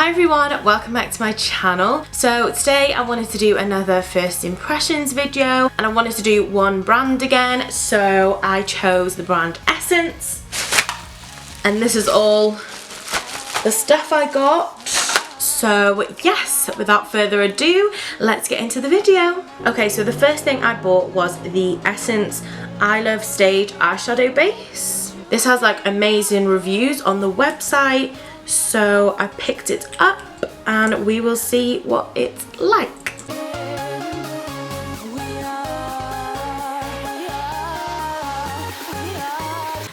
Hi everyone, welcome back to my channel. So today I wanted to do another first impressions video and I wanted to do one brand again, so I chose the brand Essence and this is all the stuff I got. So yes, without further ado, let's get into the video. Okay, so the first thing I bought was the Essence I Love Stage eyeshadow base. This has like amazing reviews on the website, so I picked it up and we will see what it's like.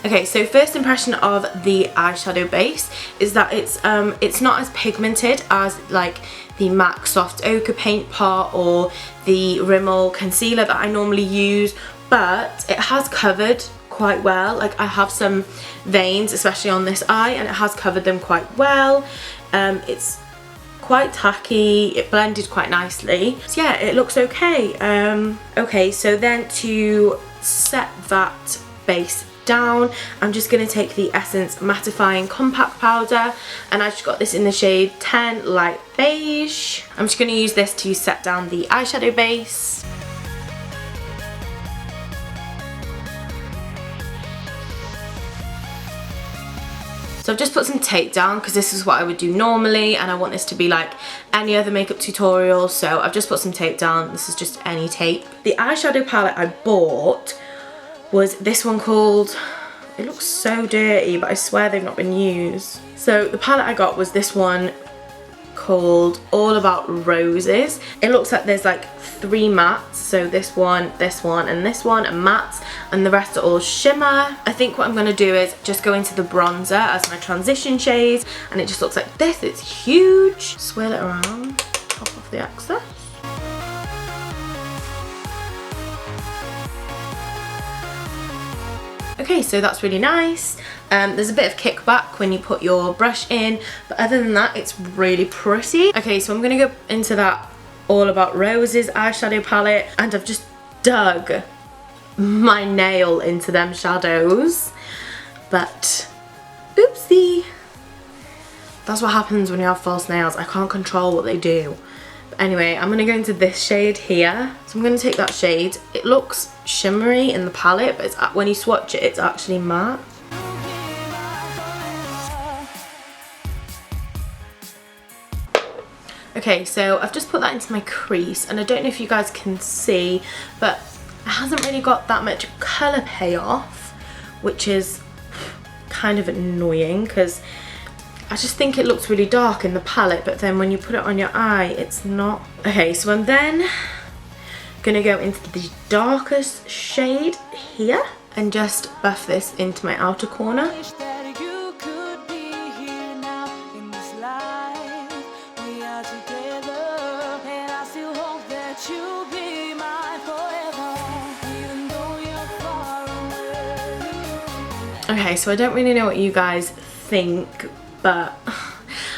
Okay, so first impression of the eyeshadow base is that it's not as pigmented as like the MAC Soft Ochre paint pot or the Rimmel concealer that I normally use, but it has covered quite well. Like I have some veins, especially on this eye, and it has covered them quite well. It's quite tacky, it blended quite nicely. So yeah, it looks okay. Okay, so then to set that base down, I'm just going to take the Essence Mattifying Compact Powder, and I just got this in the shade 10 Light Beige. I'm just going to use this to set down the eyeshadow base. So I've just put some tape down because this is what I would do normally and I want this to be like any other makeup tutorial, so I've just put some tape down. This is just any tape. The eyeshadow palette I bought was this one called, it looks so dirty but I swear they've not been used. So the palette I got was this one called All About Roses. It looks like there's like 3 mattes, so this one, and this one, and mattes, and the rest are all shimmer. I think what I'm going to do is just go into the bronzer as my transition shades, and it just looks like this. It's huge. Swirl it around, top off the excess. Okay, so that's really nice. There's a bit of kickback when you put your brush in, but other than that, it's really pretty. Okay, so I'm gonna go into that All About Roses eyeshadow palette, and I've just dug my nail into them shadows, but oopsie. That's what happens when you have false nails. I can't control what they do. But anyway, I'm gonna go into this shade here. So I'm gonna take that shade. It looks shimmery in the palette, but it's, when you swatch it, it's actually matte. Okay, so I've just put that into my crease, and I don't know if you guys can see, but it hasn't really got that much colour payoff, which is kind of annoying because I just think it looks really dark in the palette, but then when you put it on your eye, it's not. Okay, so I'm then gonna go into the darkest shade here and just buff this into my outer corner. Okay, so I don't really know what you guys think, but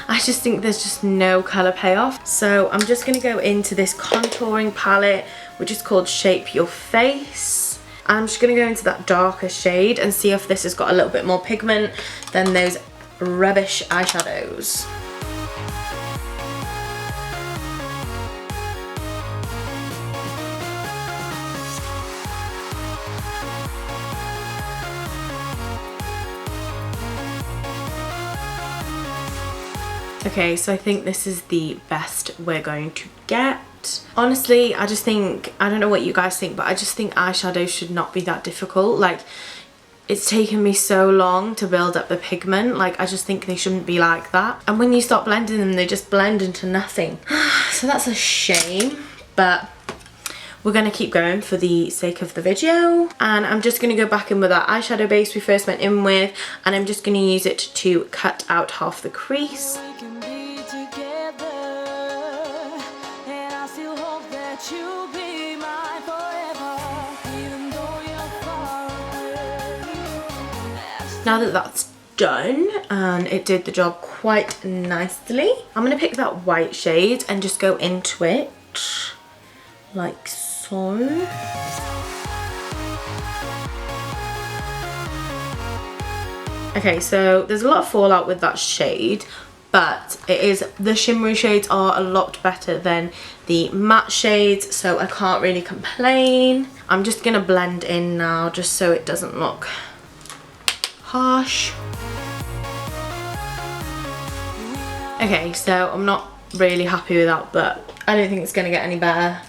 I just think there's just no colour payoff. So I'm just going to go into this contouring palette, which is called Shape Your Face. I'm just going to go into that darker shade and see if this has got a little bit more pigment than those rubbish eyeshadows. Okay, so I think this is the best we're going to get. Honestly, I just think, I don't know what you guys think, but I just think eyeshadow should not be that difficult. Like, it's taken me so long to build up the pigment. Like, I just think they shouldn't be like that. And when you start blending them, they just blend into nothing. So that's a shame, but we're going to keep going for the sake of the video. And I'm just going to go back in with that eyeshadow base we first went in with, and I'm just going to use it to cut out half the crease. Now that that's done and it did the job quite nicely, I'm going to pick that white shade and just go into it like so. Okay, so there's a lot of fallout with that shade, but the shimmery shades are a lot better than the matte shades, so I can't really complain. I'm just gonna blend in now just so it doesn't look harsh. Okay, so I'm not really happy with that, but I don't think it's gonna get any better.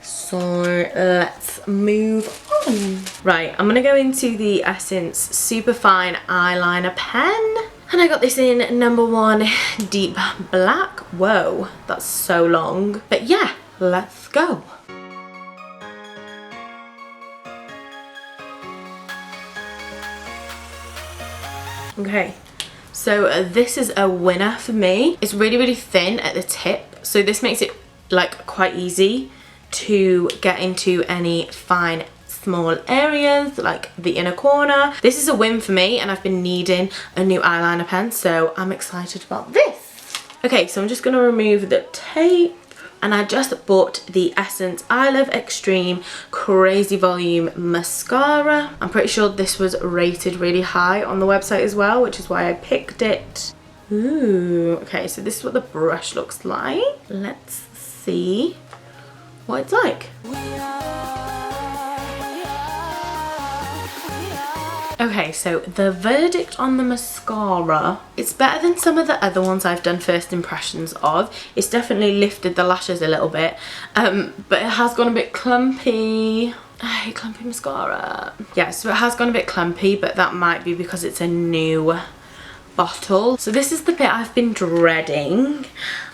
So let's move on. Right, I'm gonna go into the Essence Superfine Eyeliner Pen. And I got this in number 1 Deep Black. Whoa, that's so long. But yeah, let's go. Okay, so this is a winner for me. It's really, really thin at the tip. So this makes it like quite easy to get into any fine small areas like the inner corner. This is a win for me, and I've been needing a new eyeliner pen, so I'm excited about this. Okay, so I'm just going to remove the tape, and I just bought the Essence I Love Extreme Crazy Volume Mascara. I'm pretty sure this was rated really high on the website as well, which is why I picked it. Ooh, okay, so this is what the brush looks like. Let's see what it's like. Okay, so the verdict on the mascara, it's better than some of the other ones I've done first impressions of. It's definitely lifted the lashes a little bit, but it has gone a bit clumpy. I hate clumpy mascara. Yeah, so it has gone a bit clumpy, but that might be because it's a new bottle. So this is the bit I've been dreading.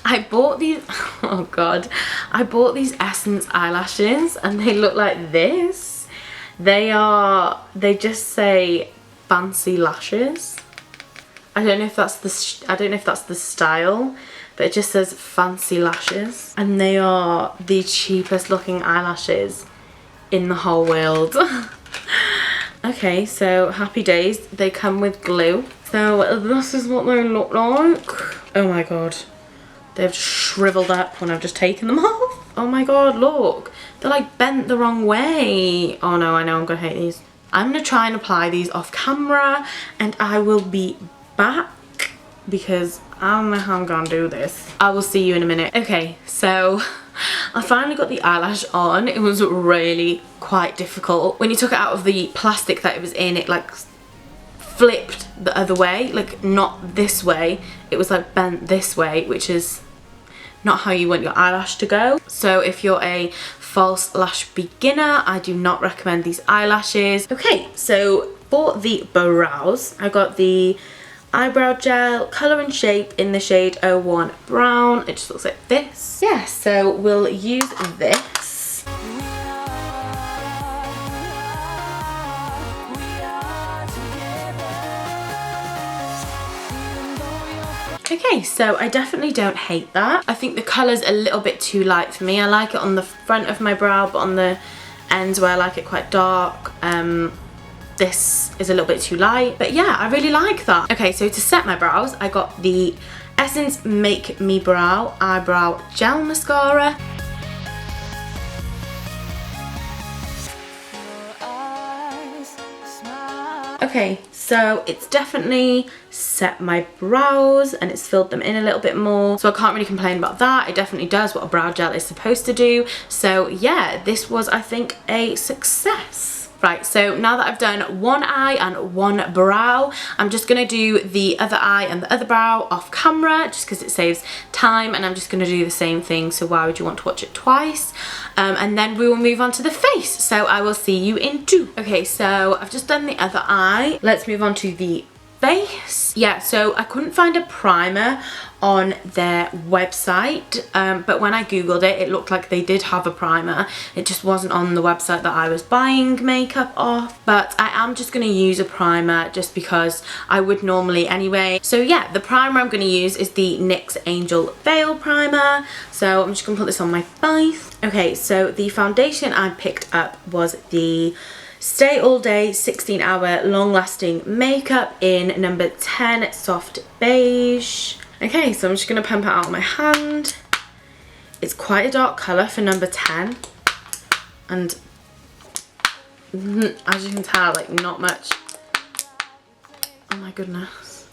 I bought these, oh god, I bought these Essence eyelashes and they look like this. They just say fancy lashes. I don't know if that's the style, but it just says fancy lashes, and they are the cheapest looking eyelashes in the whole world. Okay, so happy days. They come with glue. So this is what they look like. Oh my god, they've shriveled up when I've just taken them off. Oh my god, look. They're like bent the wrong way. Oh no, I know I'm gonna hate these. I'm gonna try and apply these off camera and I will be back because I don't know how I'm gonna do this. I will see you in a minute. Okay, so I finally got the eyelash on. It was really quite difficult. When you took it out of the plastic that it was in, it like flipped the other way, like not this way. It was like bent this way, which is not how you want your eyelash to go. So if you're a false lash beginner, I do not recommend these eyelashes. Okay, so for the brows, I got the eyebrow gel, colour and shape in the shade 01 Brown. It just looks like this. Yeah, so we'll use this. Okay, so I definitely don't hate that. I think the colour's a little bit too light for me. I like it on the front of my brow, but on the ends where I like it quite dark, this is a little bit too light. But yeah, I really like that. Okay, so to set my brows, I got the Essence Make Me Brow Eyebrow Gel Mascara. Okay, so it's definitely set my brows and it's filled them in a little bit more, so I can't really complain about that. It definitely does what a brow gel is supposed to do. So yeah, this was, I think, a success. Right, so now that I've done one eye and one brow, I'm just going to do the other eye and the other brow off camera just because it saves time, and I'm just going to do the same thing, so why would you want to watch it twice? And then we will move on to the face, so I will see you in 2. Okay, so I've just done the other eye. Let's move on to the face. Yeah, so I couldn't find a primer on their website, but when I googled it, it looked like they did have a primer. It just wasn't on the website that I was buying makeup off, but I am just going to use a primer just because I would normally anyway. So yeah, the primer I'm going to use is the NYX Angel Veil Primer, so I'm just going to put this on my face. Okay, so the foundation I picked up was the Stay All Day 16 Hour Long Lasting Makeup in number 10 Soft Beige. Okay, so I'm just going to pump it out on my hand. It's quite a dark colour for number 10. And as you can tell, like, not much. Oh my goodness.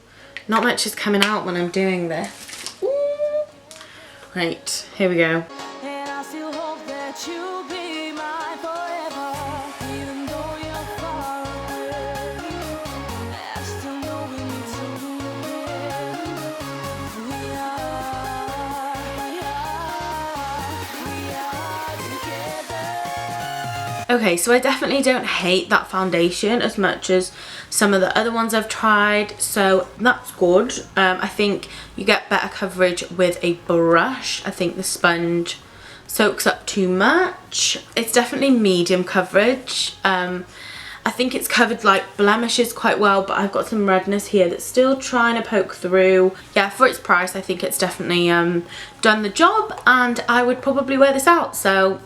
Not much is coming out when I'm doing this. Ooh. Right, here we go. And I still hope that you'll be mine forever, even though you're far away. I still know we need to together. Okay, so I definitely don't hate that foundation as much as some of the other ones I've tried, so that's good. I think you get better coverage with a brush. I think the sponge soaks up too much. It's definitely medium coverage. I think it's covered like blemishes quite well, but I've got some redness here that's still trying to poke through. Yeah, for its price, I think it's definitely done the job, and I would probably wear this out, so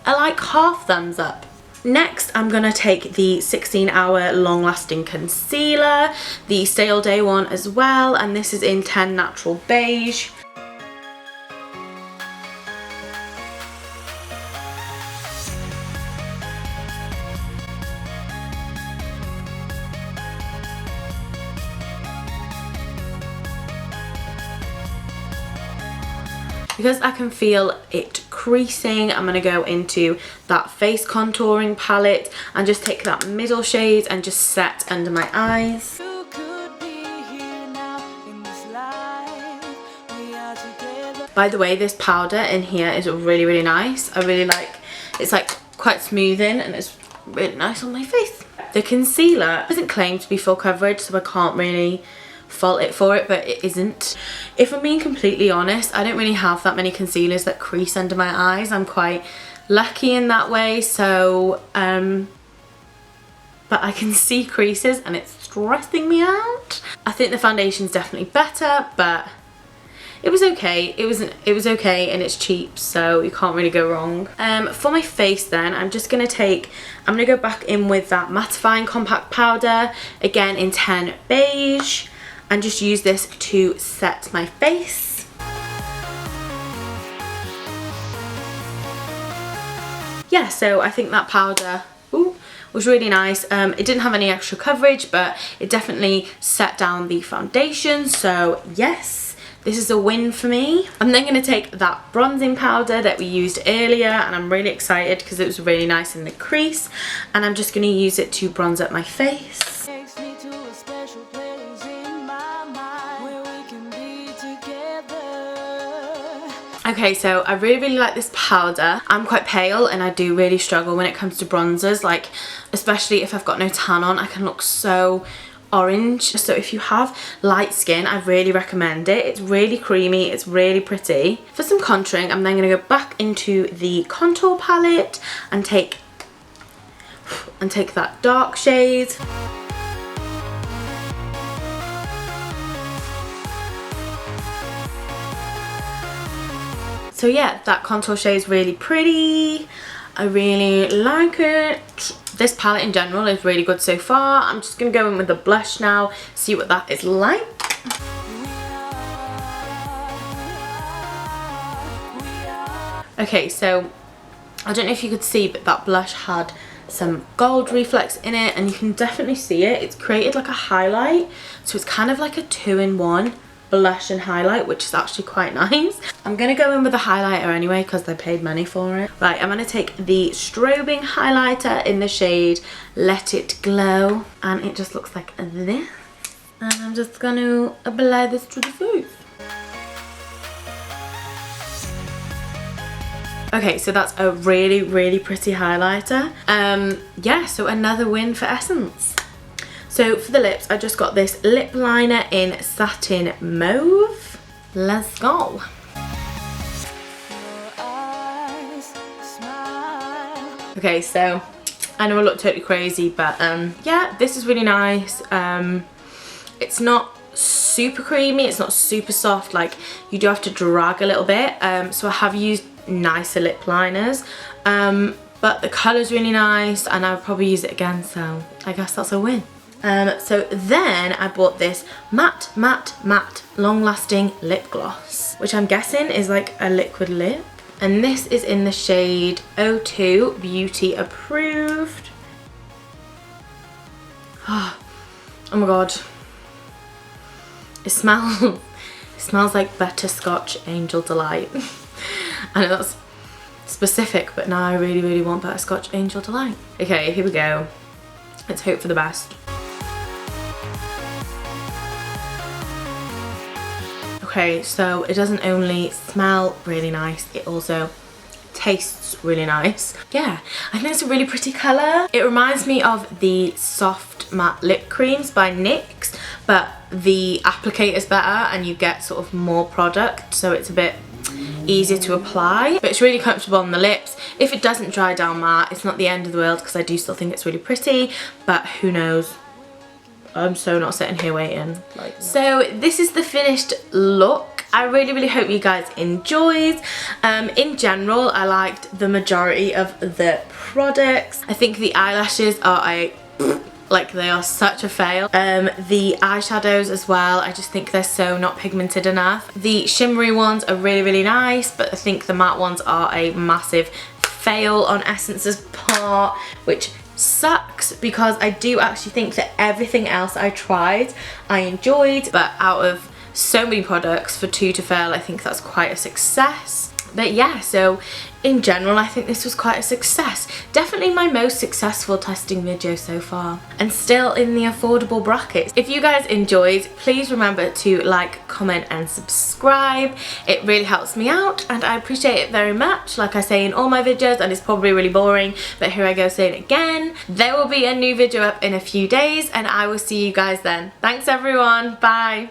I like half thumbs up. Next, I'm gonna take the 16-hour long-lasting concealer, the Stay All Day one as well, and this is in 10 Natural Beige. Because I can feel it creasing, I'm going to go into that face contouring palette and just take that middle shade and just set under my eyes. By the way, this powder in here is really, really nice. I really like, it's like quite smoothing and it's really nice on my face. The concealer doesn't claim to be full coverage, so I can't really fault it for it, but it isn't. If I'm being completely honest, I don't really have that many concealers that crease under my eyes. I'm quite lucky in that way, so but I can see creases and it's stressing me out. I think the foundation's definitely better, but it was okay. It was okay, and it's cheap, so you can't really go wrong. For my face then, I'm gonna go back in with that mattifying compact powder, again in 10 Beige, and just use this to set my face. Yeah, so I think that powder was really nice. It didn't have any extra coverage, but it definitely set down the foundation, so yes, this is a win for me. I'm then going to take that bronzing powder that we used earlier, and I'm really excited because it was really nice in the crease, and I'm just going to use it to bronze up my face. Okay, so I really, really like this powder. I'm quite pale and I do really struggle when it comes to bronzers, like especially if I've got no tan on, I can look so orange. So if you have light skin, I really recommend it. It's really creamy, it's really pretty. For some contouring, I'm then going to go back into the contour palette and take that dark shade. So yeah, that contour shade is really pretty. I really like it. This palette in general is really good so far. I'm just going to go in with the blush now, see what that is like. Okay, so I don't know if you could see, but that blush had some gold reflex in it, and you can definitely see it. It's created like a highlight, so it's kind of like a 2-in-1 blush and highlight, which is actually quite nice. I'm gonna go in with a highlighter anyway because I paid money for it. Right, I'm gonna take the strobing highlighter in the shade Let It Glow, and it just looks like this, and I'm just gonna apply this to the face. Okay, so that's a really, really pretty highlighter. Yeah, so another win for Essence. So for the lips, I just got this lip liner in Satin Mauve. Let's go. Okay, so I know I look totally crazy, but yeah, this is really nice. It's not super creamy, it's not super soft, like you do have to drag a little bit. So I have used nicer lip liners, but the colour's really nice and I'll probably use it again, so I guess that's a win. So then I bought this matte long-lasting lip gloss, which I'm guessing is like a liquid lip, and this is in the shade 02 Beauty Approved. Oh my god, It smells like Butterscotch Angel Delight. I know that's specific, but now I really, really want Butterscotch Angel Delight. Okay, here we go. Let's hope for the best. Okay, so it doesn't only smell really nice, it also tastes really nice. Yeah, I think it's a really pretty colour. It reminds me of the soft matte lip creams by NYX, but the applicator is better and you get sort of more product, so it's a bit easier to apply, but it's really comfortable on the lips. If it doesn't dry down matte, it's not the end of the world because I do still think it's really pretty, but who knows. I'm so not sitting here waiting. So this is the finished look. I really, really hope you guys enjoyed. In general, I liked the majority of the products. I think the eyelashes are they are such a fail. The eyeshadows as well, I just think they're so not pigmented enough. The shimmery ones are really, really nice, but I think the matte ones are a massive fail on Essence's part, which sucks because I do actually think that everything else I tried I enjoyed, but out of so many products, for 2 to fail, I think that's quite a success. But yeah, so in general I think this was quite a success. Definitely my most successful testing video so far, and still in the affordable brackets. If you guys enjoyed, please remember to like, comment and subscribe. It really helps me out and I appreciate it very much. Like I say in all my videos, and it's probably really boring, but here I go saying it again. There will be a new video up in a few days and I will see you guys then. Thanks everyone, bye.